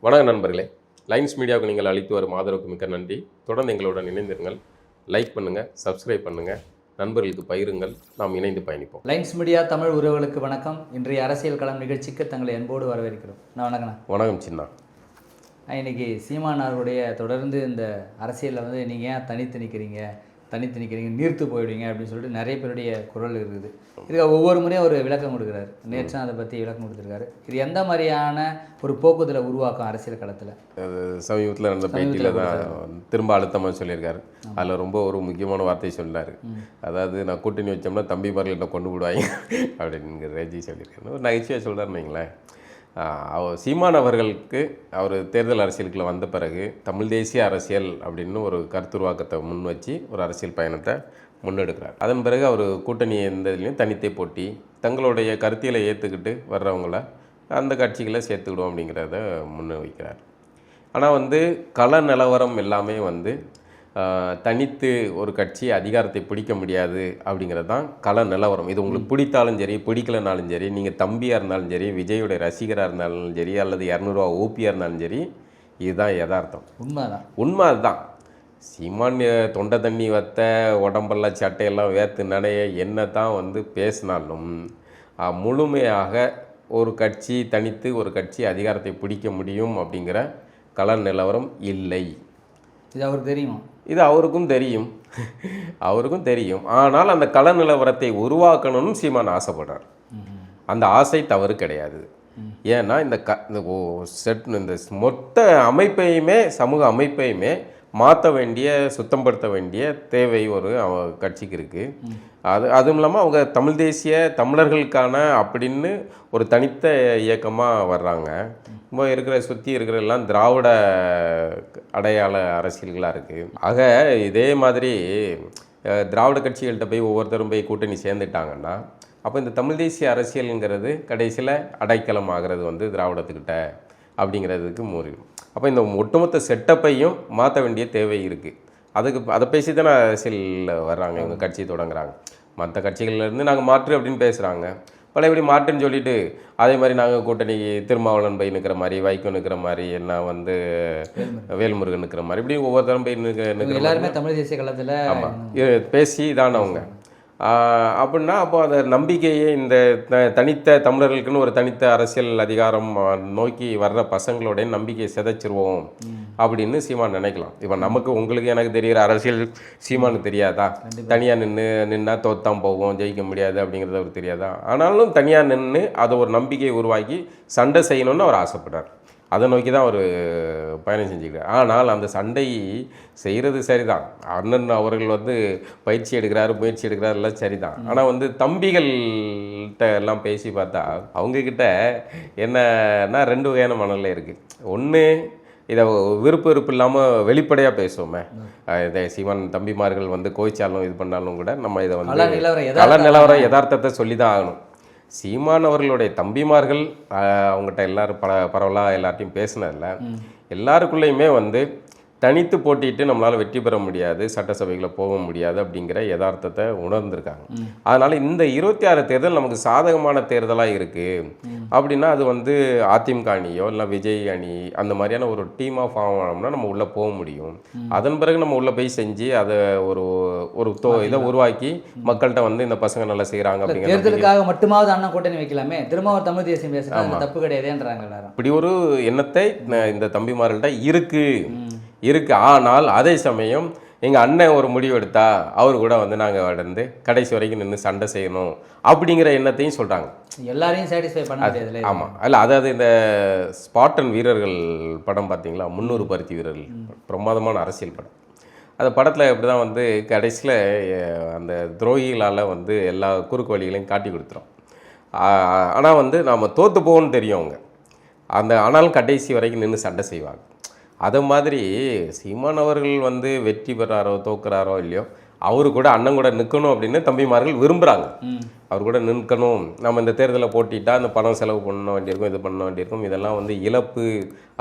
வணக்கம் நண்பர்களே. லைன்ஸ் மீடியாவுக்கு நீங்கள் அளித்து வரும் ஆதரவுக்கு மிக்க நன்றி. தொடர்ந்து எங்களுடன் இணைந்திருங்கள். லைக் பண்ணுங்கள், சப்ஸ்கிரைப் பண்ணுங்கள், நண்பர்களுக்கு பகிருங்கள். நாம் இணைந்து பயணிப்போம். லைன்ஸ் மீடியா தமிழ் உறவுகளுக்கு வணக்கம். இன்றைய அரசியல் களம் நிகழ்ச்சிக்கு தங்களை அன்போடு வரவேற்கிறோம். நான் வணக்கண்ணா. வணக்கம் சின்னா. இன்னைக்கு சீமானாருடைய தொடர்ந்து இந்த அரசியலில் வந்து நீங்கள் ஏன் தனித்து நிற்கிறீங்க, நீர்த்து போயிடுவீங்க அப்படின்னு சொல்லிட்டு நிறைய பேருடைய குரல் இருக்குது. இதுக்கு ஒவ்வொரு முறையும் ஒரு விளக்கம் கொடுக்குறாரு. நேற்று அதை பற்றி விளக்கம் கொடுத்துருக்காரு. இது எந்த மாதிரியான ஒரு போக்குதலை உருவாக்கும் அரசியல் களத்தில்? சமீபத்தில் நடந்த பேட்டியில் தான் திரும்ப அழுத்தமாக சொல்லியிருக்காரு. அதில் ரொம்ப ஒரு முக்கியமான வார்த்தை சொன்னார். அதாவது நான் கூட்டணி வச்சோம்னா தம்பிமார்கள் என்ன கொண்டு விடுவாங்க அப்படிங்கிற ரேஜி சொல்லியிருக்காரு. ஒரு நகைச்சுவையாக சொல்கிறாருன்னு வைங்களேன். சீமான் அவர்களுக்கு அவர் தேர்தல் அரசியலுக்குள்ள வந்த பிறகு தமிழ் தேசிய அரசியல் அப்படின்னு ஒரு கருத்துருவாக்கத்தை முன் வச்சு ஒரு அரசியல் பயணத்தை முன்னெடுக்கிறார். அதன் பிறகு அவர் கூட்டணி எந்த இதுலேயும் தனித்தே போட்டி தங்களுடைய கருத்தியலை ஏற்றுக்கிட்டு வர்றவங்கள அந்த கட்சிகளை சேர்த்துக்கிடுவோம் அப்படிங்கிறத முன்ன வைக்கிறார். ஆனால் கள நிலவரம் எல்லாமே தனித்து ஒரு கட்சி அதிகாரத்தை பிடிக்க முடியாது அப்படிங்கிறது தான் கள நிலவரம். இது உங்களுக்கு பிடித்தாலும் சரி பிடிக்கலனாலும் சரி, நீங்கள் தம்பியாக இருந்தாலும் சரி, விஜயோடைய ரசிகராக இருந்தாலும் சரி, அல்லது 200 ரூபா ஓபியாக இருந்தாலும் சரி, இதுதான் யதார்த்தம். உண்மை அதுதான். சீமான் தொண்டை தண்ணி வத்த உடம்பெல்லாம் சட்டையெல்லாம் வேர்த்து நடைய என்ன தான் பேசினாலும் முழுமையாக ஒரு கட்சி தனித்து ஒரு கட்சி அதிகாரத்தை பிடிக்க முடியும் அப்படிங்கிற கள நிலவரம் இல்லை. இது அவருக்கு தெரியும். இது அவருக்கும் தெரியும். ஆனால் அந்த கள நிலவரத்தை உருவாக்கணும்னு சீமான் ஆசைப்படுறார். அந்த ஆசை தவறு கிடையாது. ஏன்னா இந்த மொத்த அமைப்பையுமே சமூக அமைப்பையுமே மாற்ற வேண்டிய சுத்தப்படுத்த வேண்டிய தேவை ஒரு கட்சிக்கு இருக்குது. அதுவும் இல்லாமல் அவங்க தமிழ் தேசிய தமிழர்களுக்கான அப்படின்னு ஒரு தனித்த இயக்கமாக வர்றாங்க. இப்போ சுற்றி இருக்கிற எல்லாம் திராவிட அடையாள அரசியல்களாக இருக்குது. ஆக இதே மாதிரி திராவிட கட்சிகள்கிட்ட போய் ஒவ்வொருத்தரும் போய் கூட்டணி சேர்ந்துட்டாங்கன்னா அப்போ இந்த தமிழ் தேசிய அரசியலுங்கிறது கடைசியில் அடைக்கலம் ஆகிறது திராவிடத்துக்கிட்ட அப்படிங்கிறதுக்கு மூறிடும். அப்போ இந்த ஒட்டுமொத்த செட்டப்பையும் மாற்ற வேண்டிய தேவை இருக்குது. அதை பேசி தானே அரசியலில் வர்றாங்க, இவங்க கட்சி தொடங்குறாங்க. மற்ற கட்சிகள்லேருந்து நாங்கள் மாற்று அப்படின்னு பேசுகிறாங்க. பழையபடி மாற்றுன்னு சொல்லிட்டு அதே மாதிரி நாங்கள் கூட்டணி திருமாவளவன் போய் நிற்கிற மாதிரி, வைகோ நிற்கிற மாதிரி, எல்லாம் வேல்முருகன் நிற்கிற மாதிரி, இப்படி ஒவ்வொருத்தரும் போய் நிற்கிற எல்லாருமே தமிழ் தேசிய களத்தில் ஆமாம் பேசி தான் அவங்க அப்படின்னா அப்போ அந்த நம்பிக்கையே இந்த தனித்த தமிழர்களுக்குன்னு ஒரு தனித்த அரசியல் அதிகாரம் நோக்கி வர்ற பசங்களோடைய நம்பிக்கையை சிதைச்சிருவோம் அப்படின்னு சீமான் நினைக்கலாம். இப்போ நமக்கு உங்களுக்கு எனக்கு தெரிகிற அரசியல் சீமானுக்கு தெரியாதா? தனியாக நின்னா தோத்தான் போவோம், ஜெயிக்க முடியாது அப்படிங்கிறது அவருக்கு தெரியாதா? ஆனாலும் தனியாக நின்று அதை ஒரு நம்பிக்கையை உருவாக்கி சண்டை செய்யணும்னு அவர் ஆசைப்படுறார். அதை நோக்கி தான் அவர் பயணம் செஞ்சுக்கிறார். ஆனால் அந்த சண்டை செய்கிறது சரிதான். அண்ணன் அவர்கள் பயிற்சி எடுக்கிறாரு, முயற்சி எடுக்கிறாரு, எல்லாம் சரிதான். ஆனால் தம்பிகள்கிட்ட எல்லாம் பேசி பார்த்தா அவங்கக்கிட்ட என்னன்னா 2 வகையான மனநிலை இருக்குது. ஒன்று, இதை விருப்பு இல்லாமல் வெளிப்படையாக பேசுவோமே. இதை சீமான் தம்பிமார்கள் கோவிச்சாலும் இது பண்ணாலும் கூட நம்ம இதை கள நிலவரம் யதார்த்தத்தை சொல்லி தான் ஆகணும். சீமான் அவர்களுடைய தம்பிமார்கள் அவங்ககிட்ட எல்லாரும் பரவலாக எல்லார்ட்டையும் பேசினதில்ல. எல்லாருக்குள்ளேயுமே தனித்து போட்டிட்டு நம்மளால் வெற்றி பெற முடியாது, சட்டசபைகளை போக முடியாது அப்படிங்கிற யதார்த்தத்தை உணர்ந்திருக்காங்க. அதனால் இந்த 26 தேர்தல் நமக்கு சாதகமான தேர்தலாக இருக்குது அப்படின்னா அது அதிமுக அணியோ இல்லை விஜய் அணி அந்த மாதிரியான ஒரு டீமாக ஃபார்ம் ஆனோம்னா நம்ம உள்ளே போக முடியும். அதன் பிறகு நம்ம உள்ளே போய் செஞ்சு அதை ஒரு இதை உருவாக்கி மக்கள்கிட்ட இந்த பசங்க நல்லா செய்கிறாங்க அப்படிங்கிற தேர்தலுக்காக மட்டுமாவது அண்ணன் கூட்டணி வைக்கலாமே, திரும்ப ஒரு தமிழ் தேசியம் பேசுகிறாங்க, தப்பு கிடையாதுன்றாங்க எல்லாரும். இப்படி ஒரு எண்ணத்தை இந்த தம்பிமார்கள்ட்ட இருக்கு. ஆனால் அதே சமயம் எங்கள் அண்ணன் ஒரு முடிவு எடுத்தா அவர் கூட நாங்கள் கடைசி வரைக்கும் நின்று சண்டை செய்யணும் அப்படிங்கிற எண்ணத்தையும் சொல்கிறாங்க. எல்லாரையும் சாட்டிஸ்ஃபை பண்ண முடியாது. ஆமாம், இல்லை அதாவது இந்த ஸ்பாட்டன் வீரர்கள் படம் பார்த்தீங்களா, 300 பருத்தி வீரர்கள், பிரமாதமான அரசியல் படம். அந்த படத்தில் இப்படி தான் கடைசியில் அந்த துரோகிகளால் எல்லா குறுக்கு வழிகளையும் காட்டி கொடுத்துரும். ஆனால் நாம் தோற்று போகணும்னு தெரியும் அவங்க. ஆனாலும் கடைசி வரைக்கும் நின்று சண்டை செய்வாங்க. அதை மாதிரி சீமான் அவர்கள் வெற்றி பெறாரோ தோக்குறாரோ இல்லையோ அவரு கூட அண்ணன் கூட நிற்கணும் அப்படின்னு தம்பிமார்கள் விரும்புகிறாங்க. அவர் கூட நிற்கணும், நம்ம இந்த தேர்தலில் போட்டிட்டா அந்த பணம் செலவு பண்ண வேண்டியிருக்கும், இது பண்ண வேண்டியிருக்கும், இதெல்லாம் இழப்பு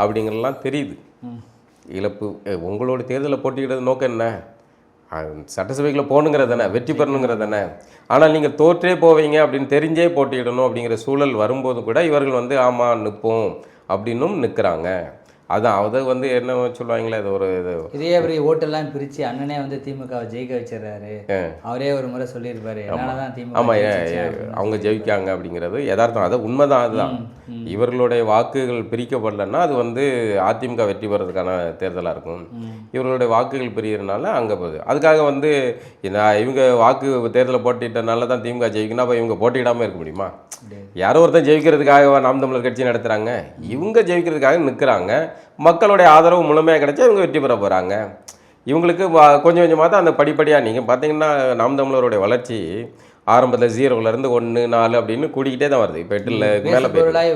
அப்படிங்கிறலாம் தெரியுது. இழப்பு உங்களோட தேர்தலில் போட்டிக்கிறது நோக்கம் என்ன? சட்டசபைக்குள்ள போகணுங்கிறது தானே, வெற்றி பெறணுங்கிறது தானே. ஆனால் நீங்கள் தோற்றே போவீங்க அப்படின்னு தெரிஞ்சே போட்டியிடணும் அப்படிங்கிற சூழல் வரும்போது கூட இவர்கள் ஆமாம் நிற்போம் அப்படின்னும் நிற்கிறாங்க. அதான் அதை வந்து என்ன சொல்லுவாங்களே அது ஒரு இது இதே பெரிய ஓட்டெல்லாம் பிரித்து அண்ணனே வந்து திமுகவை ஜெயிக்க வச்சிடறாரு. அவரே ஒரு முறை சொல்லியிருப்பாரு என்னதான் திமுக ஆமாம் அவங்க ஜெயிக்காங்க அப்படிங்கிறது யதார்த்தம், அது உண்மைதான். அதுதான் இவர்களுடைய வாக்குகள் பிரிக்கப்படலைன்னா அது வந்து அதிமுக வெற்றி பெறதுக்கான தேர்தலாக இருக்கும். இவர்களுடைய வாக்குகள் பிரியறதுனால அங்கே போகுது. அதுக்காக வந்து இவங்க வாக்கு தேர்தலை போட்டிட்டனால தான் திமுக ஜெயிக்கணும், அப்போ இவங்க போட்டியிடாமல் இருக்க முடியுமா? யாரோ ஒருத்தர் ஜெயிக்கிறதுக்காக நாம் தமிழர் கட்சி நடத்துகிறாங்க, இவங்க ஜெயிக்கிறதுக்காக நிற்கிறாங்க. மக்களுடைய ஆதரவு முழுமையாக கிடைச்சா இவங்க வெற்றி பெற போகிறாங்க. இவங்களுக்கு கொஞ்சம் கொஞ்சமாக தான் அந்த படிப்படியாக நீங்கள் பார்த்தீங்கன்னா நாம் தமிழருடைய வளர்ச்சி ஆரம்பத்தில் 0லேருந்து 1, 4 அப்படின்னு கூடிக்கிட்டே தான் வருது. இப்போ 8 மேலே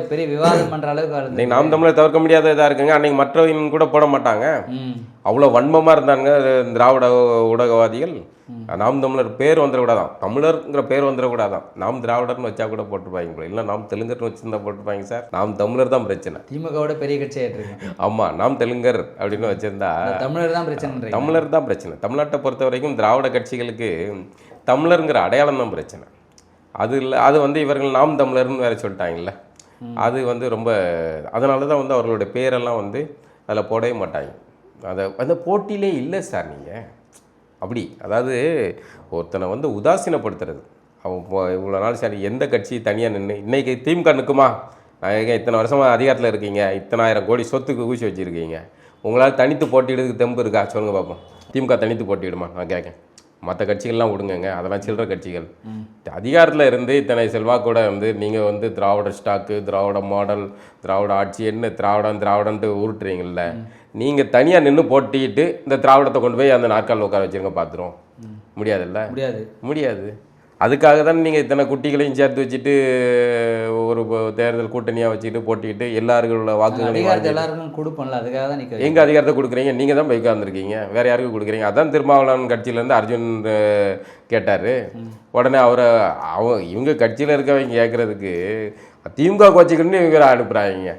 பெரிய விவாதம் பண்ணுற அளவுக்கு இன்னைக்கு நாம் தமிழர் தவிர்க்க முடியாத இதாக இருக்குங்க. அன்றைக்கி மற்றவங்க கூட போட மாட்டாங்க, அவ்வளோ வன்மமாக இருந்தாங்க திராவிட ஊடகவாதிகள். நாம் தமிழர் பேர் வந்துடக்கூடாதான், தமிழருங்கிற பேர் வந்துடக்கூடாதான், நாம் திராவிடர்னு வச்சா கூட போட்டுருப்பாங்க போல, இல்லை நாம் தெலுங்கர்னு வச்சுருந்தா போட்டுருப்பாங்க. சார் நாம் தமிழர் தான் பிரச்சனை, திமுகவோட பெரிய கட்சியாகிட்டு இருக்கு. ஆமாம், நாம் தெலுங்கர் அப்படின்னு வச்சுருந்தா தமிழர் தான் பிரச்சனை, தமிழர் தான் பிரச்சனை. தமிழ்நாட்டை பொறுத்த வரைக்கும் திராவிட கட்சிகளுக்கு தமிழருங்கிற அடையாளம் தான் பிரச்சனை. அது இல்லை, அது வந்து இவர்கள் நாம் தமிழர்னு வேறு சொல்லிட்டாங்கல்ல, அது வந்து ரொம்ப அதனால தான் வந்து அவர்களுடைய பேரெல்லாம் வந்து அதில் போடவே மாட்டாங்க. அதை அந்த போட்டியிலே இல்லை சார். நீங்கள் அப்படி அதாவது ஒருத்தனை வந்து உதாசீனப்படுத்துறது. அவன் இவ்வளோ நாள் சரி எந்த கட்சி தனியாக நின்று இன்றைக்கி திமுக நிற்குமா? நான் இத்தனை வருஷமாக அதிகாரத்தில் இருக்கீங்க, இத்தனை ஆயிரம் கோடி சொத்துக்கு ஊசி வச்சுருக்கீங்க, உங்களால் தனித்து போட்டியிடுறதுக்கு தெம்பு இருக்கா சொல்லுங்கள் பார்ப்போம். திமுக தனித்து போட்டியிடுமா? நான் கேட்கேன். மற்ற கட்சிகள்லாம் விடுங்க, அதெல்லாம் சில்லற கட்சிகள். அதிகாரத்தில் இருந்து இத்தனை செல்வாக்கூட வந்து நீங்கள் வந்து திராவிட ஸ்டாக்கு, திராவிட மாடல், திராவிட ஆட்சி என்ன திராவிடன்ட்டு உருட்டுறீங்கல்ல, நீங்கள் தனியாக நின்று போட்டிட்டு இந்த திராவிடத்தை கொண்டு போய் அந்த நாற்காலில் உட்கார வச்சுருங்க பார்த்துரும். முடியாதுல்ல? முடியாது. அதுக்காக தான் நீங்கள் இத்தனை குட்டிகளையும் சேர்த்து வச்சுட்டு ஒரு தேர்தல் கூட்டணியாக வச்சுக்கிட்டு போட்டிட்டு எல்லாருக்குள்ள வாக்குகளையும் எல்லாருக்கும் கொடுப்போம்ல, அதுக்காக தான் நீங்கள் எங்கள் அதிகாரத்தை கொடுக்குறீங்க, நீங்கள் தான் போய் உட்காந்துருக்கீங்க, வேறு யாருக்கும் கொடுக்குறீங்க. அதான் திருமாவளவன் கட்சியிலேருந்து அர்ஜுன் கேட்டார். உடனே இவங்க கட்சியில் இருக்கவங்க கேட்குறதுக்கு திமுக கோச்சிக்கணும்னு இவங்க அனுப்புகிறாங்க.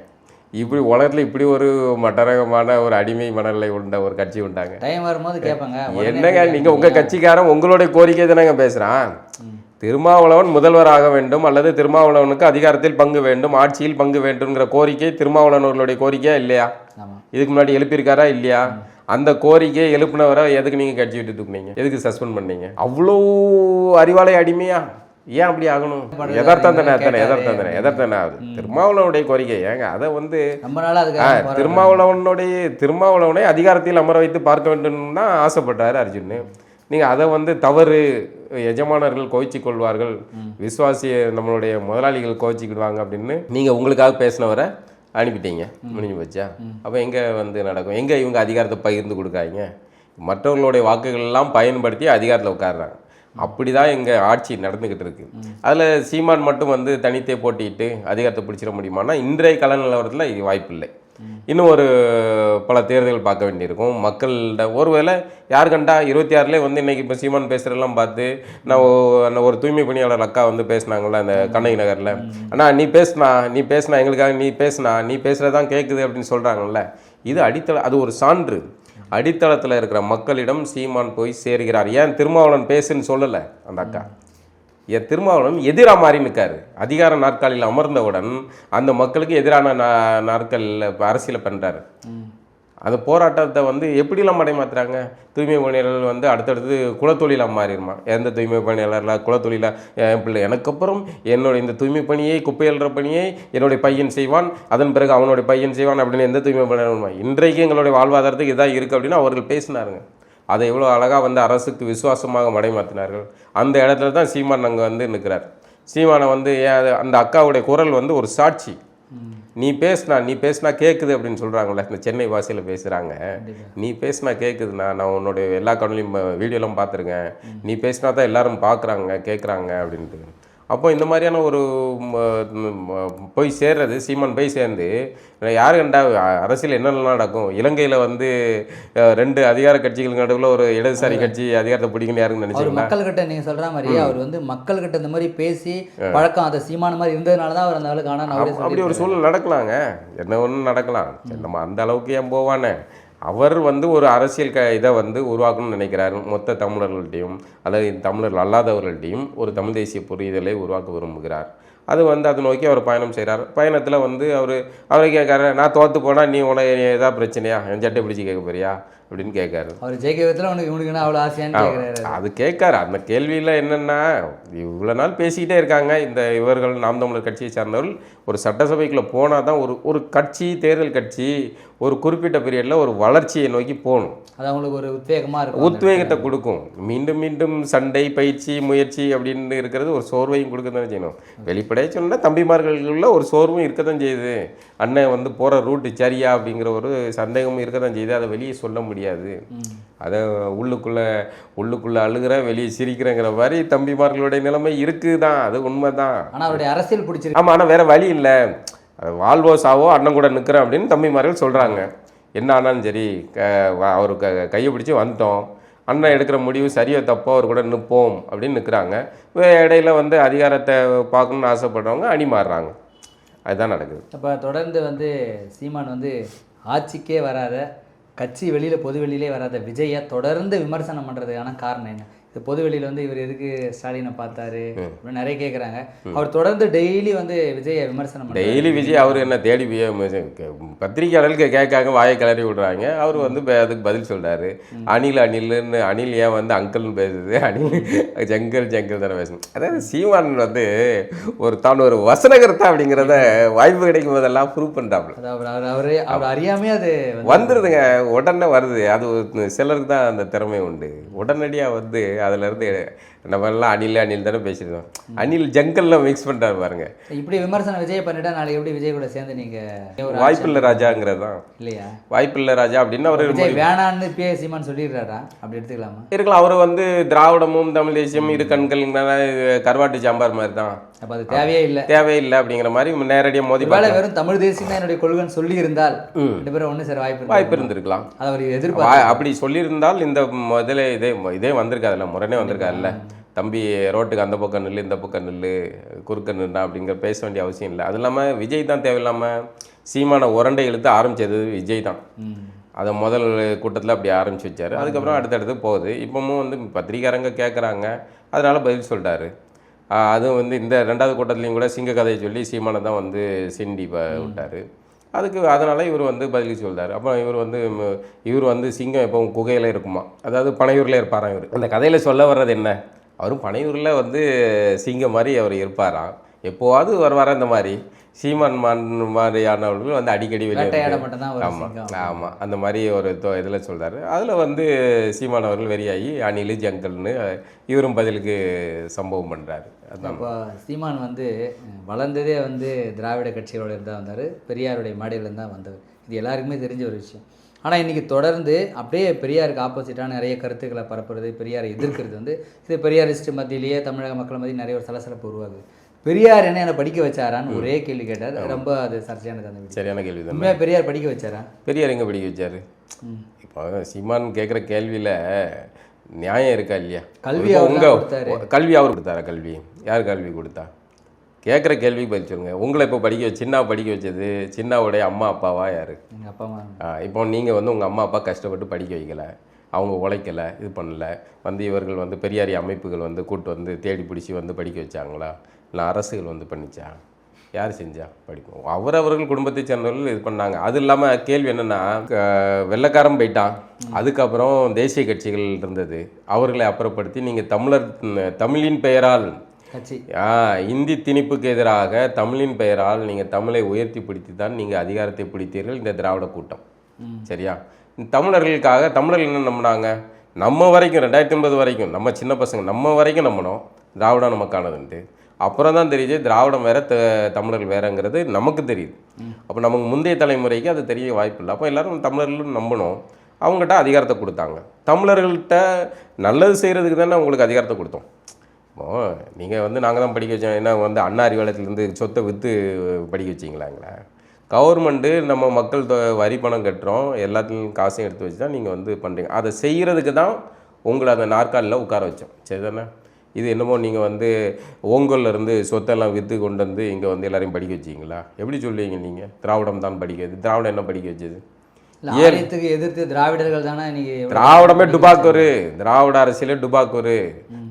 இப்படி உலகத்தில் இப்படி ஒரு மட்டரகமான ஒரு அடிமை மனநிலை உண்ட ஒரு கட்சி உண்டாங்க. டைம் வரும்போது கேட்பாங்க, என்னங்க நீங்கள் உங்கள் கட்சிக்காரன் உங்களுடைய கோரிக்கை தானேங்க பேசுகிறான். திருமாவளவன் முதல்வராக வேண்டும் அல்லது திருமாவளவனுக்கு அதிகாரத்தில் பங்கு வேண்டும், ஆட்சியில் பங்கு வேண்டும்ங்கிற கோரிக்கை திருமாவளவனுடைய கோரிக்கையா இல்லையா? இதுக்கு முன்னாடி எழுப்பியிருக்காரா இல்லையா? அந்த கோரிக்கையை எழுப்பினவரை எதுக்கு நீங்கள் கட்சி விட்டு தூக்குனீங்க? எதுக்கு சஸ்பெண்ட் பண்ணீங்க? அவ்வளோ அறிவாலை அடிமையா? ஏன் அப்படி ஆகணும்? யதார்த்தம் தானே ஆகுது. திருமாவளவனுடைய கோரிக்கை ஏங்க அதை வந்து திருமாவளவனை அதிகாரத்தில் அமர வைத்து பார்க்க வேண்டும்னா ஆசைப்பட்டாரு அர்ஜுன். நீங்கள் அதை வந்து தவறு, எஜமானர்கள் கோவிச்சு கொள்வார்கள், விசுவாசிய நம்மளுடைய முதலாளிகள் கோவிச்சுக்கிடுவாங்க அப்படின்னு நீங்கள் உங்களுக்காக பேசினவரை அனுப்பிட்டீங்க. முடிஞ்சு போச்சா? அப்போ எங்கே வந்து நடக்கும்? எங்கே இவங்க அதிகாரத்தை பகிர்ந்து கொடுக்காங்க? மற்றவர்களுடைய வாக்குகள் எல்லாம் பயன்படுத்தி அதிகாரத்தில் உட்காடுறாங்க. அப்படி தான் எங்கள் ஆட்சி நடந்துக்கிட்டு இருக்குது. அதில் சீமான் மட்டும் வந்து தனித்தே போட்டிட்டு அதிகாரத்தை பிடிச்சிட முடியுமானா இன்றைய கல நிலவரத்தில் இது வாய்ப்பு இல்லை. இன்னும் ஒரு பல தேர்தல்கள் பார்க்க வேண்டியிருக்கும். மக்கள்கிட்ட ஒருவேளை யார் கண்டா 26லே வந்து இன்றைக்கி இப்போ சீமான் பேசுகிறதெல்லாம் பார்த்து நான் ஒரு தூய்மை பணியாளர் அக்கா வந்து பேசினாங்களே அந்த கண்ணகி நகரில், அண்ணா நீ பேசினா எங்களுக்காக நீ பேசுகிறதான் கேட்குது அப்படின்னு சொல்கிறாங்கல்ல. இது அது ஒரு சான்று. அடித்தளத்தில் இருக்கிற மக்களிடம் சீமான் போய் சேருகிறார். ஏன் திருமாவளவன் பேசுன்னு சொல்லலை அந்த அக்கா? ஏன் திருமாவளவன் எதிராக மாறி நிற்காரு. அதிகார நாற்காலியில் அமர்ந்தவுடன் அந்த மக்களுக்கு எதிரான நாற்காலில் அரசியலை பண்ணுறாரு. அந்த போராட்டத்தை வந்து எப்படிலாம் மடைமாத்துறாங்க? தூய்மை பணியாளர்கள் வந்து அடுத்தடுத்து குலத்தொழிலாக மாறிடுமா? எந்த தூய்மை பணியாளர்களாக குலத்தொழிலாக என் பிள்ளை எனக்கப்புறம் என்னுடைய இந்த தூய்மை பணியை, குப்பையல்ற பணியை என்னுடைய பையன் செய்வான், அதன் பிறகு அவனுடைய பையன் செய்வான் அப்படின்னு எந்த தூய்மை பணியாளர் இன்றைக்கு எங்களுடைய வாழ்வாதாரத்துக்கு இதாக இருக்குது அப்படின்னு அவர்கள் பேசினாருங்க. அதை எவ்வளோ அழகாக வந்து அரசுக்கு விசுவாசமாக மடைமாற்றினார்கள். அந்த இடத்துல தான் சீமான் அங்கே வந்து நிற்கிறார். சீமானை வந்து அந்த அக்காவுடைய குரல் வந்து ஒரு சாட்சி. நீ பேசுனா கேட்குது அப்படின்னு சொல்கிறாங்களே, இந்த சென்னை பாஷையில் பேசுகிறாங்க. நீ பேசுனா கேட்குதுண்ணா, நான் உன்னுடைய எல்லா கண்ணிலையும் வீடியோலாம் பார்த்துருக்கேன், நீ பேசினா தான் எல்லாரும் பார்க்குறாங்க கேட்குறாங்க அப்படின்ட்டு. அப்போ இந்த மாதிரியான ஒரு போய் சேர்றது, சீமான் போய் சேர்ந்து யார் கண்டா அரசியல் என்னென்னலாம் நடக்கும்? இலங்கையில் வந்து 2 அதிகார கட்சிகளுக்கு நடுவில் ஒரு இடதுசாரி கட்சி அதிகாரத்தை பிடிக்கணும் யாருன்னு நினைச்சீங்களா? மக்கள்கிட்ட நீங்கள் சொல்கிற மாதிரி அவர் வந்து மக்கள்கிட்ட இந்த மாதிரி பேசி பழக்கம் அதை சீமான மாதிரி இருந்ததுனால தான் அவர் அந்த அளவுக்கு. ஆனால் அப்படி ஒரு சூழல் நடக்கலாங்க, என்ன ஒன்று நடக்கலாம். நம்ம அந்த அளவுக்கு ஏன் போவானே? அவர் வந்து ஒரு அரசியல் இதை வந்து உருவாக்கணும்னு நினைக்கிறாரு. மொத்த தமிழர்கள்ட்டையும் அல்லது தமிழர்கள் அல்லாதவர்கள்ட்டையும் ஒரு தமிழ் தேசிய புரிதலை உருவாக்க விரும்புகிறார். அது வந்து அதை நோக்கி அவர் பயணம் செய்கிறார். பயணத்தில் வந்து அவரை கேட்காரு, நான் தோற்று போனால் நீ உனக்கு ஏதாவது பிரச்சனையா, என் சட்டை பிடிச்சி கேட்க போறியா அப்படின்னு கேட்காரு. அவர் ஜெயிக்க விதத்தில் உனக்கு அவ்வளோ ஆசையான்னு கேட்குறாரு. அது கேட்காரு. அந்த கேள்வியில் என்னென்னா, இவ்வளோ நாள் பேசிக்கிட்டே இருக்காங்க இந்த இவர்கள் நாம் தமிழர் கட்சியை சார்ந்தவர்கள். ஒரு சட்டசபைக்குள்ளே போனால் தான் ஒரு கட்சி, தேர்தல் கட்சி ஒரு குறிப்பிட்ட பீரியடில் ஒரு வளர்ச்சியை நோக்கி போகணும். அது அவங்களுக்கு ஒரு உத்வேகமாக இருக்கும், உத்வேகத்தை கொடுக்கும். மீண்டும் மீண்டும் சண்டை, பயிற்சி, முயற்சி அப்படின்னு இருக்கிறது ஒரு சோர்வையும் கொடுக்க தானே செய்யணும். வெளிப்படையாக சொன்னால் தம்பிமார்களுக்குள்ள ஒரு சோர்வும் இருக்க தான் செய்யுது. அண்ணன் வந்து போகிற ரூட்டு சரியா அப்படிங்கிற ஒரு சந்தேகமும் இருக்க தான் செய்யுது. அதை வெளியே சொல்ல முடியாது. அதை உள்ளுக்குள்ளே அழுகிற வெளியே சிரிக்கிறங்கிற மாதிரி தம்பிமார்களுடைய நிலைமை இருக்குது தான். அது உண்மை தான். ஆனால் அவருடைய அரசியல் பிடிச்சிருக்கு. ஆமாம், ஆனால் வேறு வழி இல்லை. வாழ்வோ சாவோ அண்ணன் கூட நிற்கிறேன் அப்படின்னு தம்பிமார்கள் சொல்கிறாங்க. என்ன ஆனாலும் சரி, அவர் கையை பிடிச்சி வந்துட்டோம், அண்ணன் எடுக்கிற முடிவு சரியோ தப்போ அவர் கூட நிற்போம் அப்படின்னு நிற்கிறாங்க. இடையில வந்து அதிகாரத்தை பார்க்கணுன்னு ஆசைப்படுறவங்க அணி மாறுறாங்க. அதுதான் நடக்குது. அப்போ தொடர்ந்து வந்து சீமான் வந்து ஆட்சிக்கே வராத, கட்சி வெளியில் பொது வெளியிலே வராத விஜயை தொடர்ந்து விமர்சனம் பண்ணுறதுக்கான காரணம் என்ன? இது பொது வெளியில் வந்து இவர் எதுக்கு ஸ்டாலினை பார்த்தாரு அப்படின்னு நிறைய கேட்குறாங்க. அவர் தொடர்ந்து டெய்லி வந்து விஜயை விமர்சனம் டெய்லி விஜய் அவர் என்ன தேடி பத்திரிகையாளர்களுக்கு கேட்காங்க, வாயை கிளறி விடுறாங்க. அவர் வந்து அதுக்கு பதில் சொல்கிறாரு. அணில்னு அணில் ஏன் வந்து அங்கிள்னு பேசுது, அணில் ஜங்கல் தானே பேசணும். அதாவது சீமான் வந்து தான் ஒரு வசனகர்த்தா அப்படிங்கிறத வாய்ப்பு கிடைக்கும் போதெல்லாம் ப்ரூவ் பண்ணுறாப்புல. அவர் அறியாமே அது வந்துடுதுங்க, உடனே வருது. அது சிலருக்கு தான் அந்த திறமை உண்டு. உடனடியாக வந்து அதிலேருந்து நம்ம எல்லாம் அணில் தானே பேசியிருந்தோம். அணில் ஜங்கல்லாம் மிக்ஸ் பண்ணுறாரு பாருங்க. இப்படி விமர்சனம் விஜய் பண்ணிட்டா நாளைக்கு எப்படி விஜய் கூட சேர்ந்து நீங்கள் வாய்ப்பில்லை ராஜாங்கிறது தான் இல்லையா? வாய்ப்பில்லை ராஜா அப்படின்னு அவர் வேணான்னு சீமான் சொல்லிடுறாரா? அப்படி எடுத்துக்கலாமா? இருக்கலாம். அவர் வந்து திராவிடமும் தமிழ் தேசியமும் இரு கண்கள் கருவாட்டு சாம்பார் மாதிரி தான். அப்போ அது தேவையே இல்லை அப்படிங்கிற மாதிரி நேரடியாக மோதி வெறும் தமிழ் தேசியம் தான் என்னுடைய கொள்கைன்னு சொல்லி இருந்தால் ரெண்டு பேரும் ஒன்று சார் வாய்ப்பு இருந்திருக்கலாம். அது அவர் எதிர்பார்ப்பு அப்படி சொல்லியிருந்தால் இந்த முதல்ல இதே வந்திருக்காதுல்ல, முரணே வந்திருக்காதுல்ல. தம்பி ரோட்டுக்கு அந்த பக்கம் நில்லு, இந்த பக்கம் நில்லு, குறுக்க நின்றா அப்படிங்கிற பேச வேண்டிய அவசியம் இல்லை. அது இல்லாமல் விஜய் தான் தேவையில்லாமல் சீமான உரண்டை இழுத்து ஆரம்பித்தது விஜய் தான். அதை முதல் கூட்டத்தில் அப்படி ஆரம்பித்து வச்சார். அதுக்கப்புறம் அடுத்தடுத்து போகுது. இப்போவும் வந்து பத்திரிக்காரங்க கேட்குறாங்க, அதனால் பதில் சொல்லிட்டாரு. அதுவும் வந்து இந்த 2வது கூட்டத்துலேயும் கூட சிங்க கதையை சொல்லி சீமானை தான் வந்து சிண்டி விட்டார். அதனால் இவர் வந்து பதில் சொல்கிறார். அப்புறம் இவர் வந்து சிங்கம் எப்போ குகையில் இருக்குமா, அதாவது பனையூரில் இருப்பாராம். இவர் அந்த கதையில் சொல்ல வர்றது என்ன, அவரும் பனையூரில் வந்து சிங்கம் மாதிரி அவர் இருப்பாராம். எப்போவாது வருவாரா இந்த மாதிரி சீமான் மாதிரியானவர்கள் வந்து அடிக்கடி வெளியே. ஆமாம், அந்த மாதிரி ஒரு இதில் சொல்கிறாரு. அதில் வந்து சீமான் அவர்கள் வெறியாகி அணில் ஜங்கல்னு இவரும் பதிலுக்கு சம்பவம் பண்ணுறாரு. அப்போ சீமான் வந்து வளர்ந்ததே வந்து திராவிட கட்சிகளோடு இருந்தால் வந்தார், பெரியாருடைய மாடியிலேருந்து தான் வந்தவர். இது எல்லாருக்குமே தெரிஞ்ச ஒரு விஷயம். ஆனால் இன்றைக்கி தொடர்ந்து அப்படியே பெரியாருக்கு ஆப்போசிட்டான நிறைய கருத்துக்களை பரப்புறது, பெரியாரை எதிர்க்கிறது வந்து இது பெரியாரிஸ்ட் மத்தியிலேயே தமிழக மக்கள் மத்தியில் நிறைய ஒரு சலசலப்பு உருவாகுது. பெரியார் என்ன படிக்க வச்சாரான்னு ஒரே கேள்வி கேட்டார். ரொம்ப அது சர்ச்சையானது. அந்த சரியான கேள்வி தான். உண்மையாக பெரியார் படிக்க வச்சாரா? பெரியார் எங்கே படிக்க வச்சார்? இப்போ சீமான் கேட்குற கேள்வியில் நியாயம் இருக்கா இல்லையா? கல்வி கல்வி அவர் கொடுத்தாரா? கல்வி யார் கல்வி கொடுத்தா? கேட்குற கேள்விக்கு பதில் சொல்லுங்க. உங்களை இப்போ சின்னா படிக்க வச்சது சின்னாவுடைய அம்மா அப்பாவா யார்? எங்கள் அப்பா அம்மா. இப்போ நீங்கள் வந்து உங்கள் அம்மா அப்பா கஷ்டப்பட்டு படிக்க வைக்கலை, அவங்க உழைக்கலை, இது பண்ணலை, வந்து இவர்கள் வந்து பெரியாரி அமைப்புகள் வந்து கூட்டு வந்து தேடி பிடிச்சி வந்து படிக்க வச்சாங்களா, இல்லை அரசுகள் வந்து பண்ணிச்சா? யார் செஞ்சா? படிப்போம். அவரவர்கள் குடும்பத்தை சேர்ந்தவர்கள் இது பண்ணாங்க. அது இல்லாமல் கேள்வி என்னென்னா, வெள்ளைக்காரன் போயிட்டான், அதுக்கப்புறம் தேசிய கட்சிகள் இருந்தது, அவர்களை அப்புறப்படுத்தி நீங்கள் தமிழின் பெயரால் இந்தி திணிப்புக்கு எதிராக தமிழின் பெயரால் நீங்கள் தமிழை உயர்த்தி பிடித்து தான் நீங்கள் அதிகாரத்தை பிடித்தீர்கள் இந்த திராவிட கூட்டம். சரியா? தமிழர்களுக்காக தமிழர்கள் என்ன நம்பினாங்க? நம்ம வரைக்கும் 2009 வரைக்கும் நம்ம சின்ன பசங்க நம்ம வரைக்கும் நம்பினோம் திராவிடம் நமக்கானதுன்ட்டு. அப்புறம் தான் தெரியுது திராவிடம் வேறு தமிழர்கள் வேறுங்கிறது நமக்கு தெரியுது. அப்போ நமக்கு முந்தைய தலைமுறைக்கு அது தெரிய வாய்ப்பு இல்லை. அப்போ எல்லோரும் தமிழர்களும் நம்பணும். அவங்ககிட்ட அதிகாரத்தை கொடுத்தாங்க. தமிழர்கள்ட்ட நல்லது செய்கிறதுக்கு தானே அவங்களுக்கு அதிகாரத்தை கொடுத்தோம். நீங்கள் வந்து நாங்கள் தான் படிக்க வச்சோம். ஏன்னா வந்து அண்ணா அறிவாலயத்துலேருந்து சொத்தை விற்று படிக்க வச்சிங்களாங்களா? கவர்மெண்ட்டு நம்ம மக்கள் வரி பணம் கட்டுறோம், எல்லாத்துலேயும் காசையும் எடுத்து வச்சு தான் நீங்கள் வந்து பண்ணுறீங்க. அதை செய்கிறதுக்கு தான் உங்களை அந்த நாற்காலில் உட்கார வச்சோம். சரி தானே? இது என்னமோ நீங்கள் வந்து ஓங்கல்லேருந்து சொத்தெல்லாம் விற்று கொண்டு வந்து இங்கே வந்து எல்லோரையும் படிக்க வச்சிங்களா? எப்படி சொல்லுவீங்க நீங்கள்? திராவிடம் தான் படிக்கிறது. திராவிடம் என்ன படிக்க வச்சது? இல்லை ஆரியத்துக்கு எதிர்த்து திராவிடர்கள் தானே இன்னைக்கு திராவிடமே டுபாக்கூரு, திராவிட அரசியலே டுபாக்கூரு.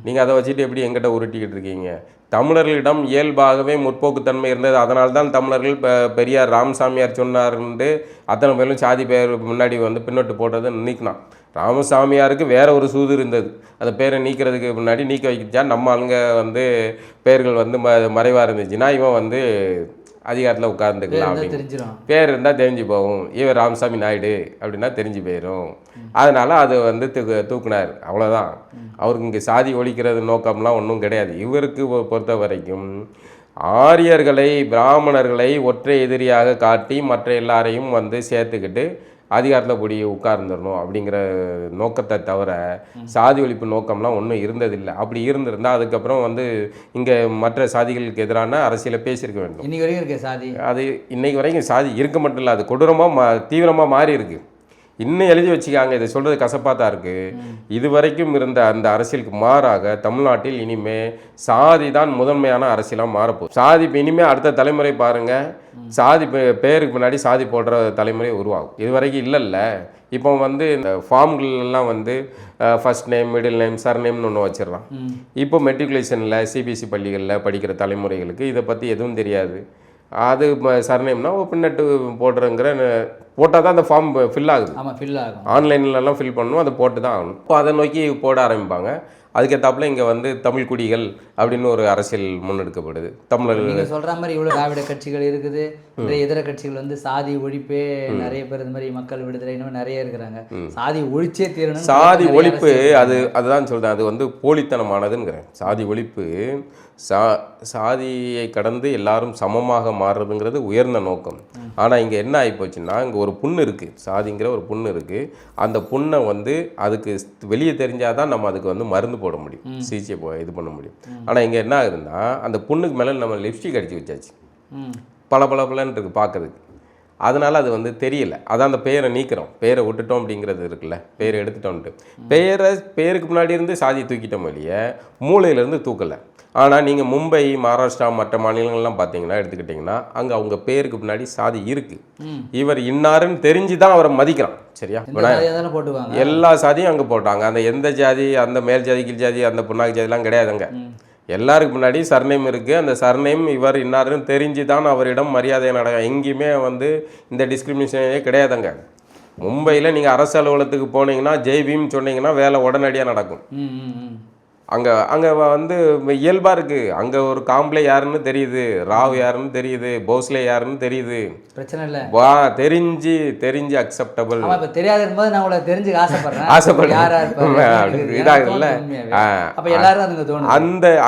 நீங்கள் அதை வச்சுட்டு எப்படி எங்கிட்ட உருட்டிக்கிட்டு இருக்கீங்க? தமிழர்களிடம் இயல்பாகவே முற்போக்குத்தன்மை இருந்தது. அதனால தான் தமிழர்கள் பெரியார் ராமசாமியார் சொன்னார்ன்ட்டு அத்தனை பேரும் சாதி பேர் முன்னாடி வந்து பின்னோட்டு போட்டதை நீக்கினான். ராமசாமியாருக்கு வேற ஒரு சூது இருந்தது. அந்த பேரை நீக்கிறதுக்கு முன்னாடி நீக்க வைக்கிச்சா நம்ம ஆளுங்க வந்து பேர்கள் வந்து மறைவாக இருந்துச்சுன்னா இவன் வந்து அதிகாரத்தில் உட்கார்ந்துக்கலாம் அப்படின்னு பேர் இருந்தால் தெரிஞ்சு போகும். இவர் ராமசாமி நாயுடு அப்படின்னா தெரிஞ்சு போயிடும். அதனால் அது வந்து தூக்குனார். அவ்வளோதான். அவருக்கு இங்கே சாதி ஒழிக்கிறது நோக்கம்லாம் ஒன்றும் கிடையாது. இவருக்கு பொறுத்த வரைக்கும் ஆரியர்களை பிராமணர்களை ஒற்றை எதிரியாக காட்டி மற்ற எல்லாரையும் வந்து சேர்த்துக்கிட்டு அதிகாரத்தில் போய் உட்கார்ந்துடணும் அப்படிங்கிற நோக்கத்தை தவிர சாதி ஒழிப்பு நோக்கம்லாம் ஒன்றும் இருந்ததில்லை. அப்படி இருந்திருந்தால் அதுக்கப்புறம் வந்து இங்கே மற்ற சாதிகளுக்கு எதிரான அரசியலை பேசியிருக்க வேண்டும். இன்னைக்கு வரைக்கும் இருக்க சாதி அது இன்னைக்கு வரைக்கும் சாதி இருக்க மட்டும் இல்லை, அது கொடூரமாக தீவிரமாக மாறி இருக்கு. இன்னும் எழுதி வச்சுக்காங்க. இதை சொல்கிறது கசப்பாக தான் இருக்குது. இது வரைக்கும் இருந்த அந்த அரசியலுக்கு மாறாக தமிழ்நாட்டில் இனிமே சாதி தான் முதன்மையான அரசியலாக மாறப்போகுது. சாதி இப்போ இனிமேல் அடுத்த தலைமுறை பாருங்கள், சாதி பேருக்கு முன்னாடி சாதி போடுற தலைமுறை உருவாகும். இது வரைக்கும் இல்லைல்ல. இப்போ வந்து இந்த ஃபார்ம்களெல்லாம் வந்து ஃபர்ஸ்ட் நேம் மிடில் நேம் சர்நேம்னு ஒன்று வச்சிடலாம். இப்போ மெட்ரிகுலேஷனில் சிபிஎஸ்சி பள்ளிகளில் படிக்கிற தலைமுறைகளுக்கு இதை பற்றி எதுவும் தெரியாது. அது சர்நேம்னா பின்னட்டு போடுறங்கிற போட்டால் தான் அந்த ஃபார்ம் ஃபில் ஆகுது. ஆன்லைன்லலாம் ஃபில் பண்ணணும், அதை போட்டு தான் ஆகணும். இப்போ அதை நோக்கி போட ஆரம்பிப்பாங்க. அதுக்கேற்றாப்புல இங்கே வந்து தமிழ் குடிகள் அப்படின்னு ஒரு அரசியல் முன்னெடுக்கப்படுது. தமிழர்கள் நீங்கள் சொல்கிற மாதிரி இவ்வளோ திராவிட கட்சிகள் இருக்குது. நிறைய இதர கட்சிகள் வந்து சாதி ஒழிப்பே நிறைய பேர் இந்த மாதிரி மக்கள் விடுதலை இன்னும் நிறைய இருக்கிறாங்க. சாதி ஒழிச்சே தீரணும். சாதி ஒழிப்பு அதுதான் சொல்கிறேன். அது வந்து போலித்தனமானதுங்கிறேன். சாதி ஒழிப்பு சாதியை கடந்து எல்லாரும் சமமாக மாறுறதுங்கிறது உயர்ந்த நோக்கம். ஆனால் இங்கே என்ன ஆகிப்போச்சுன்னா, இங்கே ஒரு புண்ணு இருக்குது, சாதிங்கிற ஒரு புண்ணு இருக்குது. அந்த புண்ணை வந்து அதுக்கு வெளியே தெரிஞ்சால் தான் நம்ம அதுக்கு வந்து மருந்து போட முடியும், சிகிச்சை இது பண்ண முடியும். ஆனால் இங்கே என்ன ஆகுதுன்னா, அந்த புண்ணுக்கு மேலே நம்ம லிப்ஸ்டிக் அடித்து வச்சாச்சு, பலன்னு இருக்குது பார்க்கறதுக்கு. அதனால் அது வந்து தெரியல. அதான் அந்த பேரை நீக்கிறோம், பேரை விட்டுட்டோம் அப்படிங்கிறது இருக்குல்ல, பேரை எடுத்துட்டோன்ட்டு. பேருக்கு முன்னாடி இருந்து சாதியை தூக்கிட்டோம் இல்லையே, மூளையிலேருந்து தூக்கலை. ஆனால் நீங்கள் மும்பை, மகாராஷ்டிரா மற்ற மாநிலங்கள்லாம் பார்த்தீங்கன்னா எடுத்துக்கிட்டிங்கன்னா அங்கே அவங்க பேருக்கு முன்னாடி சாதி இருக்குது. இவர் இன்னாருன்னு தெரிஞ்சு தான் அவரை மதிக்கிறான். சரியா? எல்லா சாதியும் அங்கே போட்டாங்க. அந்த எந்த ஜாதி, அந்த மேல் ஜாதி கீழ் ஜாதி அந்த புண்ணாக்கு ஜாதிலாம் கிடையாதுங்க. எல்லாருக்கு முன்னாடி சர்நேம் இருக்குது. அந்த சர்நேம் இவர் இன்னாருன்னு தெரிஞ்சு தான் அவரிடம் மரியாதை நடக்கும். எங்கேயுமே வந்து இந்த டிஸ்கிரிமினேஷனே கிடையாதுங்க. மும்பையில் நீங்கள் அரசு அலுவலகத்துக்கு போனீங்கன்னா ஜெய்பீம் சொன்னீங்கன்னா வேலை உடனடியாக நடக்கும். அங்கே வந்து இயல்பாக இருக்குது. அங்கே ஒரு காம்ப்ளே யாருன்னு தெரியுது, ராவ் யாருன்னு தெரியுது, போஸ்லே யாருன்னு தெரியுது. பிரச்சனை இல்லை. தெரிஞ்சு அக்செப்டபிள். இப்போ தெரியாது இருக்கும்போது நான் உங்களை தெரிஞ்சு ஆசைப்படுறேன். இதாகல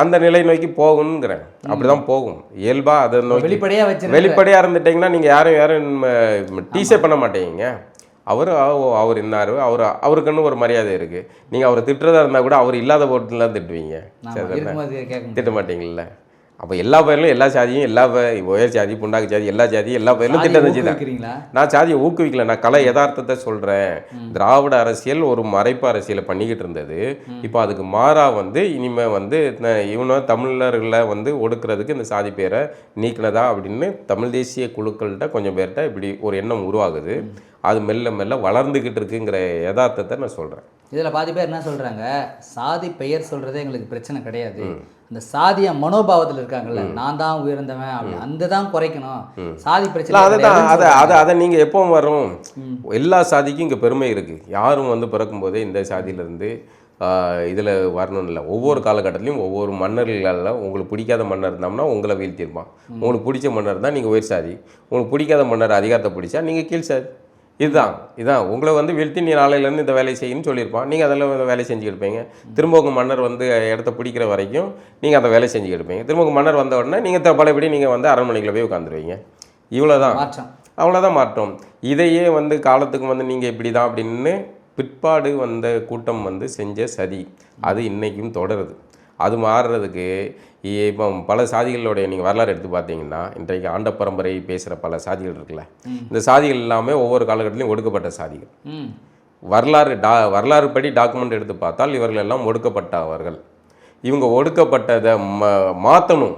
அந்த நிலை நோக்கி போகணுங்கிறேன். அப்படிதான் போகும் இயல்பாக. அதை நோக்கி வெளிப்படையாக இருந்துட்டீங்கன்னா நீங்கள் யாரும் டீசே பண்ண மாட்டேங்க. அவர் இன்னாரு, அவருக்குன்னு ஒரு மரியாதை இருக்குது. நீங்கள் அவரை திட்டுறதா இருந்தால் கூட அவர் இல்லாத போட்டுலாம் திட்டுவீங்க, திட்ட மாட்டீங்கல்ல. அப்போ எல்லா பயிரிலும் எல்லா சாதியும், எல்லா உயர் ஜாதி புண்டாக்கு ஜாதி எல்லா ஜாதியும் எல்லா பயிரிலும் திட்டம் செஞ்சுதான். நான் சாதியை ஊக்குவிக்கல, நான் கலை யதார்த்தத்தை சொல்கிறேன். திராவிட அரசியல் ஒரு மறைப்பு அரசியலை பண்ணிக்கிட்டு இருந்தது. இப்போ அதுக்கு மாறாக வந்து இனிமேல் வந்து இவனும் தமிழர்களை வந்து ஒடுக்கிறதுக்கு இந்த சாதி பேரை நீக்கினதா அப்படின்னு தமிழ் தேசிய குழுக்கள்கிட்ட கொஞ்சம் பேர்கிட்ட இப்படி ஒரு எண்ணம் உருவாகுது. அது மெல்ல மெல்ல வளர்ந்துக்கிட்டு இருக்குங்கிற யதார்த்தத்தை நான் சொல்கிறேன். இதில் பாதி பேர் என்ன சொல்கிறாங்க, சாதி பெயர் சொல்கிறதே எங்களுக்கு பிரச்சனை கிடையாது, இந்த சாதிய மனோபாவத்தில் இருக்காங்கல்ல, நான் தான் உயர்ந்தவன் அப்படி அந்த தான் குறைக்கணும், சாதி பிரச்சனை அதை நீங்கள் எப்பவும் வரும். எல்லா சாதிக்கும் இங்கே பெருமை இருக்குது. யாரும் வந்து பிறக்கும்போதே இந்த சாதியிலேருந்து இதில் வரணும்னு இல்லை. ஒவ்வொரு காலகட்டத்திலையும் ஒவ்வொரு மன்னர்களால் உங்களுக்கு பிடிக்காத மன்னர் இருந்தோம்னா உங்களை வீழ்த்திருப்பான். உங்களுக்கு பிடிச்ச மன்னர் தான் நீங்கள் உயர் சாதி. உங்களுக்கு பிடிக்காத மன்னர் அதிகாரத்தை பிடிச்சா நீங்கள் கீழ் சாதி. இதுதான் உங்களை வந்து வீழ்த்தி நீ நாளையிலேருந்து இந்த வேலையை செய்யணும்னு சொல்லியிருப்பான். நீங்கள் அதில் வேலை செஞ்சுக்கிட்டு இருப்பீங்க. திரும்ப உங்கள் மன்னர் வந்து இடத்த பிடிக்கிற வரைக்கும் நீங்கள் அந்த வேலையை செஞ்சுக்கிட்டு இருப்பீங்க. திரும்ப உங்கள் மன்னர் வந்த உடனே நீங்கள் பழையபடி நீங்கள் வந்து அரண்மனைக்குள்ள போய் உட்காந்துருவீங்க. இவ்வளோதான், அவ்வளோதான் மாற்றம். இதையே வந்து காலத்துக்கு வந்து நீங்கள் இப்படி தான் அப்படின்னு பிற்பாடு வந்த கூட்டம் வந்து செஞ்ச சதி அது இன்றைக்கும் தொடருது. அது மாறுறதுக்கு இப்போ பல சாதிகளோடைய நீங்கள் வரலாறு எடுத்து பார்த்தீங்கன்னா, இன்றைக்கு ஆண்ட பரம்பரை பேசுகிற பல சாதிகள் இருக்குல்ல, இந்த சாதிகள் எல்லாமே ஒவ்வொரு காலகட்டத்திலையும் ஒடுக்கப்பட்ட சாதிகள். வரலாறு படி டாக்குமெண்ட் எடுத்து பார்த்தால் இவர்கள் எல்லாம் ஒடுக்கப்பட்டவர்கள். இவங்க ஒடுக்கப்பட்டதை மாற்றணும்,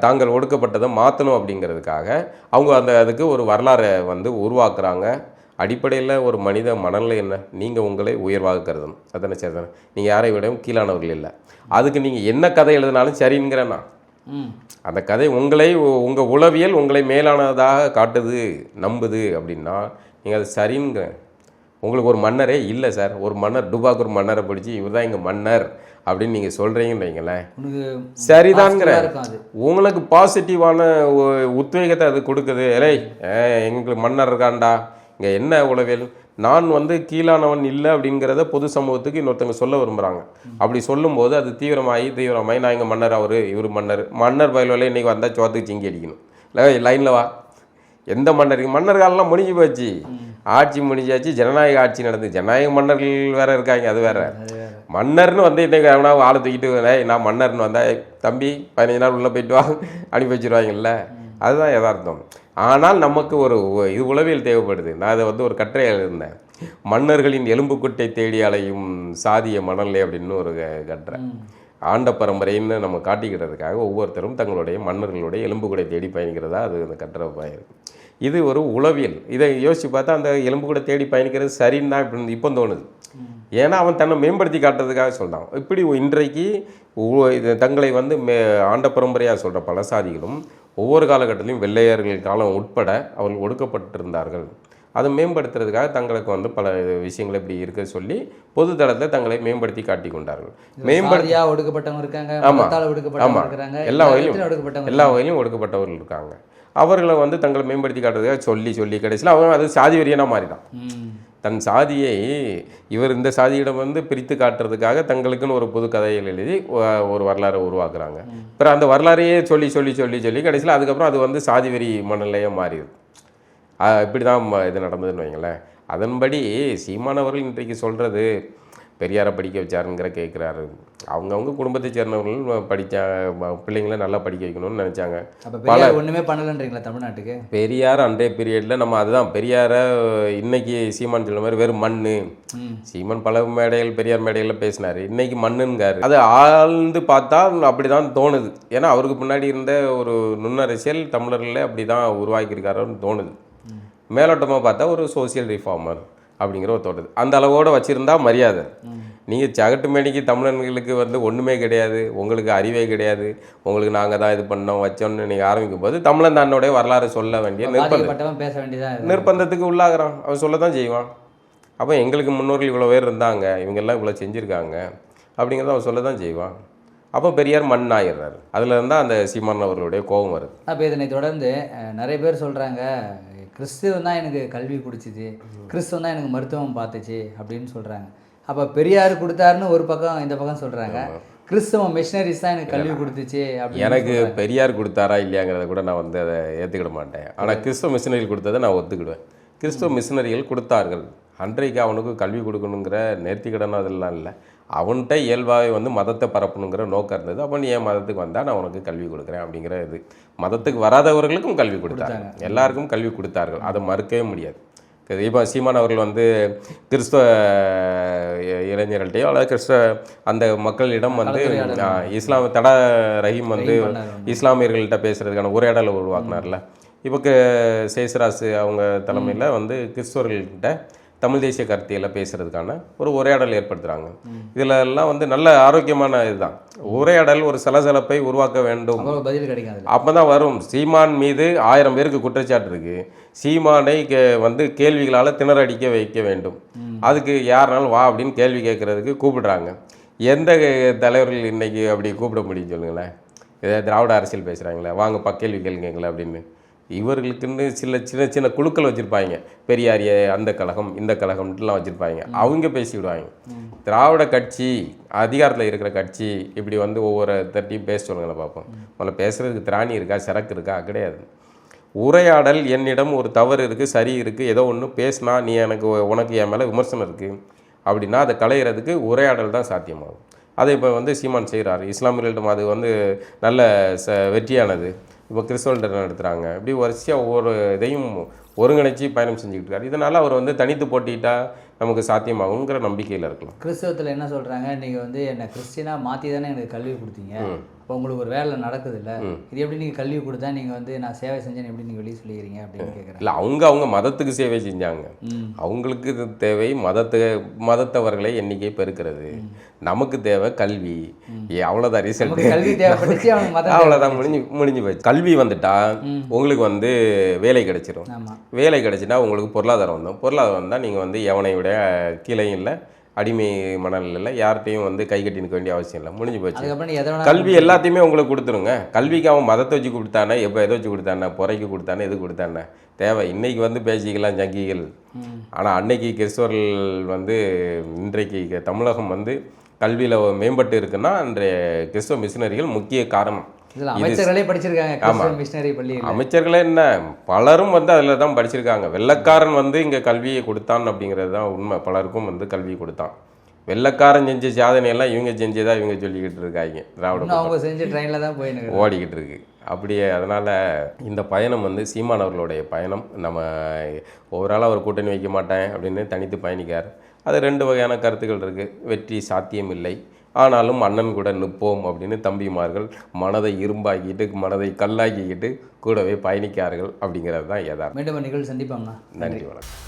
தாங்கள் ஒடுக்கப்பட்டதை மாற்றணும் அப்படிங்கிறதுக்காக அவங்க அதுக்கு ஒரு வரலாறை வந்து உருவாக்குறாங்க. அடிப்படையில் ஒரு மனித மனநிலை என்ன, நீங்கள் உங்களை உயர்வாக கருதணும். அதானே சரி தானே? நீங்கள் யாரை விடவும் கீழானவர்கள் இல்லை. அதுக்கு நீங்கள் என்ன கதை எழுதினாலும் சரிங்கிறேன்னா, அந்த கதை உங்களை உங்கள் உளவியல் உங்களை மேலானதாக காட்டுது, நம்புது அப்படின்னா நீங்கள் அது சரிங்க. உங்களுக்கு ஒரு மன்னரே இல்லை சார், ஒரு மன்னர் டுபாக்கு ஒரு மன்னரை பிடிச்சி இவர் தான் எங்கள் மன்னர் அப்படின்னு நீங்கள் சொல்கிறீங்கன்னு வைங்களேன், சரிதான்ங்கிற உங்களுக்கு பாசிட்டிவான உத்வேகத்தை அது கொடுக்குது. ஏய் எங்களுக்கு மன்னர் இருக்காண்டா, இங்கே என்ன உளவியல், நான் வந்து கீழானவன் இல்லை அப்படிங்கிறத பொது சமூகத்துக்கு இன்னொருத்தவங்க சொல்ல விரும்புகிறாங்க. அப்படி சொல்லும்போது அது தீவிரமாகி நான் இங்கே மன்னர், இவர் மன்னர் பயில்வலை இன்றைக்கி வந்தால் சோத்துக்கு சிங்கி அடிக்கணும். இல்லை லைனில் வா, எந்த மன்னர் காலம்லாம் முடிஞ்சு போச்சு, ஆட்சி முடிஞ்சாச்சு, ஜனநாயக ஆட்சி நடந்து, ஜனநாயக மன்னர்கள் வேறு இருக்காங்க, அது வேறு. மன்னர்னு வந்து இன்றைக்கி எவனா ஆளை தூக்கிட்டு நான் மன்னர்னு வந்தால் தம்பி 15 நாள் உள்ளே போயிட்டு வா அனுப்பி வச்சுருவாங்கல்ல, அதுதான் யதார்த்தம். ஆனால் நமக்கு ஒரு இது உளவியல் தேவைப்படுது. நான் அதை வந்து ஒரு கட்டுரை எழுதினேன், மன்னர்களின் எலும்புக்குட்டை தேடி அலையும் சாதிய மணலை அப்படின்னு ஒரு கட்டுரை. ஆண்ட பரம்பரைன்னு நம்ம காட்டிக்கிறதுக்காக ஒவ்வொருத்தரும் தங்களுடைய மன்னர்களுடைய எலும்புக்கூடை தேடி பயணிக்கிறதா அது அந்த கட்டுரை பயணிருக்கு. இது ஒரு உளவியல். இதை யோசித்து பார்த்தா அந்த எலும்புக்கூடை தேடி பயணிக்கிறது சரின்னு தான் இப்போ தோணுது. ஏன்னா அவன் தன்னை மேம்படுத்தி காட்டுறதுக்காக சொல்கிறான். இப்படி இன்றைக்கு தங்களை வந்து ஆண்ட பரம்பரையாக சொல்கிற பல சாதிகளும் ஒவ்வொரு காலகட்டத்திலையும் வெள்ளையர்கள் காலம் உட்பட அவர்கள் ஒடுக்கப்பட்டிருந்தார்கள். அதை மேம்படுத்துறதுக்காக தங்களுக்கு வந்து பல விஷயங்கள் இப்படி இருக்க சொல்லி பொது தளத்தில் தங்களை மேம்படுத்தி காட்டி கொண்டார்கள். ஒடுக்கப்பட்டவங்க இருக்காங்க. ஆமாம் ஆமாம், எல்லா வகையிலும் ஒடுக்கப்பட்டவர்கள் இருக்காங்க. அவர்களை வந்து தங்களை மேம்படுத்தி காட்டுறதுக்காக சொல்லி கடைசியில் அவங்க அது சாதி வெறியனாக மாறிதான். தன் சாதியை இவர் இந்த சாதியிடம் வந்து பிரித்து காட்டுறதுக்காக தங்களுக்குன்னு ஒரு புது கதைகள் எழுதி ஒரு வரலாறை உருவாக்குறாங்க. அப்புறம் அந்த வரலாறையே சொல்லி கடைசியில் அதுக்கப்புறம் அது வந்து சாதி வெறி மனநிலையாக மாறிடுது. இப்படி தான் இது நடந்ததுன்னு வைங்களேன். அதன்படி சீமானவர்கள் இன்றைக்கு சொல்கிறது பெரியாரை படிக்க வச்சாருங்கிற கேட்குறாரு. அவங்கவுங்க குடும்பத்தை சேர்ந்தவர்கள் படித்தா பிள்ளைங்கள நல்லா படிக்க வைக்கணும்னு நினச்சாங்க. பல ஒன்றுமே பண்ணலன்றீங்களா தமிழ்நாட்டுக்கு? பெரியார் அன்றைய பீரியடில் நம்ம அதுதான் பெரியாரை இன்னைக்கு சீமான் சொல்ல மாதிரி வெறும் மண். சீமான் பல மேடைகள் பெரியார் மேடைகளில் பேசினார், இன்னைக்கு மண்ணுங்காரு. அது ஆழ்ந்து பார்த்தா அப்படி தான் தோணுது. ஏன்னா அவருக்கு முன்னாடி இருந்த ஒரு நுண்ணரசியல் தமிழர்களே அப்படி தான் உருவாக்கியிருக்காருன்னு தோணுது. மேலோட்டமாக பார்த்தா ஒரு சோசியல் ரிஃபார்மர் அப்படிங்கிற ஒரு தோட்டது அந்த அளவோடு வச்சுருந்தா மரியாதை. நீங்கள் சகட்டு மேனிக்கு தமிழர்களுக்கு வந்து ஒன்றுமே கிடையாது, உங்களுக்கு அறிவே கிடையாது, உங்களுக்கு நாங்கள் தான் இது பண்ணோம் வச்சோன்னு நீங்கள் ஆரம்பிக்கும் போது தமிழன் தன்னோடைய வரலாறு சொல்ல வேண்டிய நிர்பந்தத்துக்கு உள்ளாகிறான். அவன் சொல்ல தான் செய்வான். அப்போ எங்களுக்கு முன்னோர்கள் இவ்வளோ பேர் இருந்தாங்க, இவங்கெல்லாம் இவ்வளோ செஞ்சுருக்காங்க அப்படிங்கிறத அவன் சொல்ல தான் செய்வான். அப்போ பெரியார் மண் ஆயிடுறாரு. அதில் இருந்தால் அந்த சீமான் அவர்களுடைய கோபம் வருது. அப்போ இதனை தொடர்ந்து நிறைய பேர் சொல்கிறாங்க, கிறிஸ்துவம் தான் எனக்கு கல்வி கொடுச்சிது, கிறிஸ்துவம் தான் எனக்கு மருத்துவம் பார்த்துச்சு அப்படின்னு சொல்கிறாங்க. அப்போ பெரியார் கொடுத்தாருன்னு ஒரு பக்கம், இந்த பக்கம் சொல்கிறாங்க கிறிஸ்தவ மிஷினரிஸ் தான் எனக்கு கல்வி கொடுத்துச்சு அப்படின்னு. எனக்கு பெரியார் கொடுத்தாரா இல்லையாங்கிறத கூட நான் வந்து அதை ஏற்றுக்கிட மாட்டேன். ஆனால் கிறிஸ்தவ மிஷினரிகள் கொடுத்ததை நான் ஒத்துக்கிடுவேன். கிறிஸ்தவ மிஷினரிகள் கொடுத்தார்கள். அன்றைக்கு அவனுக்கு கல்வி கொடுக்கணுங்கிற நேர்த்திக்கடன் அதெல்லாம் இல்லை. அவன்கிட்ட இயல்பாகவே வந்து மதத்தை பரப்பணுங்கிற நோக்கம் இருந்தது. அப்போ நீ என் மதத்துக்கு வந்தால் நான் உனக்கு கல்வி கொடுக்குறேன் அப்படிங்கிற இது. மதத்துக்கு வராதவர்களுக்கும் கல்வி கொடுத்தாங்க, எல்லாருக்கும் கல்வி கொடுத்தார்கள், அதை மறுக்கவே முடியாது. இப்போ சீமான் அவர்கள் வந்து கிறிஸ்தவ இளைஞர்கள்ட்டையோ அல்லது கிறிஸ்தவ அந்த மக்களிடம் வந்து இஸ்லாம் தடா ரஹீம் வந்து இஸ்லாமியர்கள்ட்ட பேசுகிறதுக்கான உரையாடலை உருவாக்குனார்ல. இப்போ சேசராசு அவங்க தலைமையில் வந்து கிறிஸ்தவர்கள்கிட்ட தமிழ் தேசிய கருத்தியலை பேசுகிறதுக்கான ஒரு உரையாடல் ஏற்படுத்துகிறாங்க. இதில் எல்லாம் வந்து நல்ல ஆரோக்கியமான இதுதான். உரையாடல் ஒரு சலசலப்பை உருவாக்க வேண்டும், பதில் கிடைக்காது. அப்போ தான் வரும். சீமான் மீது 1000 பேருக்கு குற்றச்சாட்டு இருக்குது. சீமானை வந்து கேள்விகளால் திணறடிக்க வைக்க வேண்டும். அதுக்கு யாருனாலும் வா அப்படின்னு கேள்வி கேட்குறதுக்கு கூப்பிடுறாங்க. எந்த தலைவர்கள் இன்றைக்கி அப்படி கூப்பிட முடியும் சொல்லுங்களேன்? இதை திராவிட அரசியல் பேசுகிறாங்களே, வாங்கப்பா கேள்வி கேளுங்களேன் அப்படின்னு. இவர்களுக்குன்னு சின்ன சின்ன குழுக்கள் வச்சுருப்பாங்க. பெரியாரிய அந்த கழகம் இந்த கழகம்லாம் வச்சுருப்பாங்க. அவங்க பேசிவிடுவாங்க. திராவிட கட்சி அதிகாரத்தில் இருக்கிற கட்சி இப்படி வந்து ஒவ்வொரு தட்டியும் பேச சொல்லுங்களேன் பார்ப்போம். முதல்ல பேசுகிறதுக்கு திராணி இருக்கா, சரக்கு இருக்கா? கிடையாது. உரையாடல், என்னிடம் ஒரு தவறு இருக்குது, சரி இருக்குது, ஏதோ ஒன்று பேசினா நீ உனக்கு என் மேலே விமர்சனம் இருக்குது அப்படின்னா அதை களையிறதுக்கு உரையாடல் தான் சாத்தியமாகும். அதை இப்போ வந்து சீமான் செய்கிறார். இஸ்லாமியர்களிடம் அது வந்து நல்ல வெற்றியானது. இப்போ கிறிஸ்தவர்கிட்ட நடத்துகிறாங்க. இப்படி வரிசையாக ஒவ்வொரு இதையும் ஒருங்கிணைச்சி பயணம் செஞ்சுக்கிட்டு இருக்காரு. இதனால் அவர் வந்து தனித்து போட்டிட்டா நமக்கு சாத்தியமாகுங்கிற நம்பிக்கையில் இருக்கலாம். கிறிஸ்தவத்தில் என்ன சொல்கிறாங்க, நீங்கள் வந்து என்னை கிறிஸ்டினாக மாற்றி தானே எனக்கு கல்வி கொடுத்தீங்க, இப்போ உங்களுக்கு ஒரு வேலை நடக்குது இல்லை, இது எப்படி நீங்கள் கல்வி கொடுத்தா நீங்கள் வந்து நான் சேவை செஞ்சேன்னு எப்படி நீங்கள் வெளியே சொல்லிக்கிறீங்க அப்படின்னு கேட்குறேன். இல்லை, அவங்க மதத்துக்கு சேவை செஞ்சாங்க. அவங்களுக்கு இது தேவை மதத்தவர்களை எண்ணிக்கை பெருக்கிறது. நமக்கு தேவை கல்வி. அவ்வளோதான் ரிசல்ட். கல்வி தேவைப்பட்டுச்சு, அவங்க மதம் அவ்வளோதான், முடிஞ்சு போச்சு. கல்வி வந்துட்டா உங்களுக்கு வந்து வேலை கிடைச்சிரும். வேலை கிடைச்சிட்டா உங்களுக்கு பொருளாதாரம் வந்துடும். பொருளாதாரம் வந்தால் நீங்கள் வந்து எவனையுடைய கீழையும் இல்லை, அடிமை மணல் இல்லை, யார்கிட்டையும் வந்து கை கட்டி நிற்க வேண்டிய அவசியம் இல்லை. முடிஞ்சு போச்சு. கல்வி எல்லாத்தையுமே உங்களுக்கு கொடுத்துருங்க. கல்விக்கு அவன் மதத்தை வச்சு கொடுத்தானே, எப்போ எதை வச்சு கொடுத்தானே, பொறைக்கு கொடுத்தானே, எது கொடுத்தானே தேவை. இன்னைக்கு வந்து பேசிக்கலாம் ஜங்கிகள். ஆனால் அன்னைக்கு கிறிஸ்தவர்கள் வந்து இன்றைக்கு தமிழகம் வந்து கல்வியில் மேம்பட்டு இருக்குன்னா அன்றைய கிறிஸ்தவ மிஷினரிகள் முக்கிய காரணம். அமைச்சர்களே படிச்சிருக்காங்க மிஷினரி பள்ளி. அமைச்சர்களே என்ன, பலரும் வந்து அதில் தான் படிச்சிருக்காங்க. வெள்ளைக்காரன் வந்து இங்கே கல்வியை கொடுத்தான் அப்படிங்கிறது தான் உண்மை. பலருக்கும் வந்து கல்வி கொடுத்தான். வெள்ளைக்காரன் செஞ்ச சாதனையெல்லாம் இவங்க செஞ்சதா இவங்க சொல்லிக்கிட்டு இருக்காங்க. திராவிட அவங்க செஞ்ச ட்ரெயினில் தான் போயின்னு ஓடிக்கிட்டு இருக்கு. அப்படியே அதனால் இந்த பயணம் வந்து சீமான் அவர்களுடைய பயணம். நம்ம ஓவராலாக ஒரு கூட்டணி வைக்க மாட்டேன் அப்படின்னு தனித்து பயணிக்கார். அது 2 வகையான கருத்துக்கள் இருக்குது. வெற்றி சாத்தியம் இல்லை, ஆனாலும் அண்ணன் கூட நிற்போம் அப்படின்னு தம்பிமார்கள் மனதை இரும்பாக்கிட்டு மனதை கல்லாக்கிக்கிட்டு கூடவே பயணிக்கார்கள் அப்படிங்கிறது தான் யதார்த்தம். மீண்டும் நிகழ்வு சந்திப்போம்னா. நன்றி, வணக்கம்.